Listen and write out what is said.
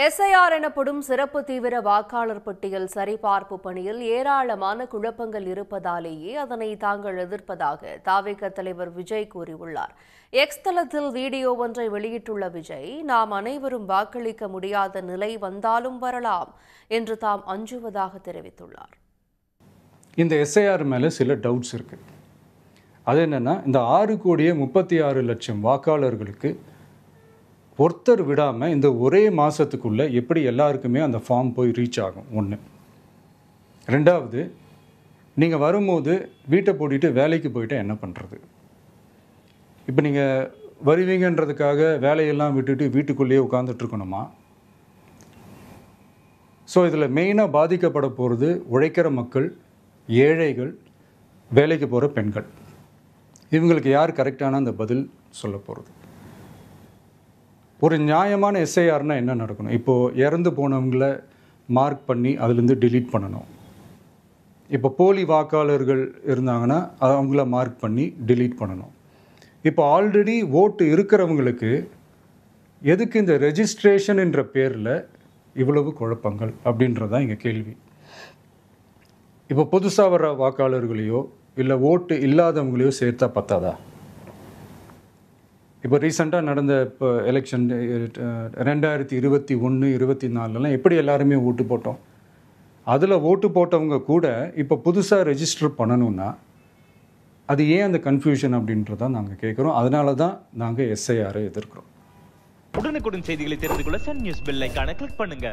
SIR எனப்படும் சிறப்பு தீவிர வாக்காளர் பட்டியல் சரிபார்ப்பு பணியில் ஏராளமான குழப்பங்கள் இருப்பதாலேயே அதனை தாங்கள் எதிர்ப்பதாக தாவேக தலைவர் விஜய் கூறியுள்ளார். எக்ஸ் தளத்தில் வீடியோ ஒன்றை வெளியிட்டுள்ள விஜய், நாம் அனைவரும் வாக்களிக்க முடியாத நிலை வந்தாலும் வரலாம் என்று தாம் அஞ்சுவதாக தெரிவித்துள்ளார். இந்த SIR மேலே சில டவுட்ஸ் இருக்கு. அது என்னன்னா, இந்த 6,36,00,000 வாக்காளர்களுக்கு ஒருத்தர் விடாமல் இந்த ஒரே மாதத்துக்குள்ளே எப்படி எல்லாருக்குமே அந்த ஃபார்ம் போய் ரீச் ஆகும்? ஒன்று. ரெண்டாவது, நீங்கள் வரும்போது வீட்டை பூட்டிட்டு வேலைக்கு போயிட்டு என்ன பண்ணுறது? இப்போ நீங்கள் வருவீங்கன்றதுக்காக வேலையெல்லாம் விட்டுட்டு வீட்டுக்குள்ளேயே உட்காந்துட்ருக்கணுமா? ஸோ இதில் மெயினாக பாதிக்கப்பட போகிறது உழைக்கிற மக்கள், ஏழைகள், வேலைக்கு போகிற பெண்கள். இவங்களுக்கு யார் கரெக்டான அந்த பதில் சொல்ல போகிறது? ஒரு நியாயமான SIRனா என்ன நடக்கணும்? இப்போது இறந்து போனவங்கள மார்க் பண்ணி அதுலேருந்து டிலீட் பண்ணணும். இப்போ போலி வாக்காளர்கள் இருந்தாங்கன்னா அவங்கள மார்க் பண்ணி டிலீட் பண்ணணும். இப்போ ஆல்ரெடி ஓட்டு இருக்கிறவங்களுக்கு எதுக்கு இந்த ரெஜிஸ்ட்ரேஷன் என்ற பேரில் இவ்வளவு குழப்பங்கள் அப்படின்றதான் எங்கள் கேள்வி. இப்போ புதுசாக வர வாக்காளர்களையோ இல்லை ஓட்டு இல்லாதவங்களையோ சேர்த்தா பத்தாதா? இப்போ ரீசெண்டாக நடந்த இப்போ எலெக்ஷன் 2021, 24 எப்படி எல்லாருமே ஓட்டு போட்டோம்? அதில் ஓட்டு போட்டவங்க கூட இப்போ புதுசாக ரெஜிஸ்டர் பண்ணணுன்னா அது ஏன் அந்த கன்ஃபியூஷன் அப்படின்றதான் நாங்கள் கேட்குறோம். அதனால தான் நாங்கள் SIR எதிர்க்கிறோம். உடனுக்குடன் செய்திகளை தெரிந்து கொள்ள சன் நியூஸ் பெல் ஐகானை கிளிக் பண்ணுங்க.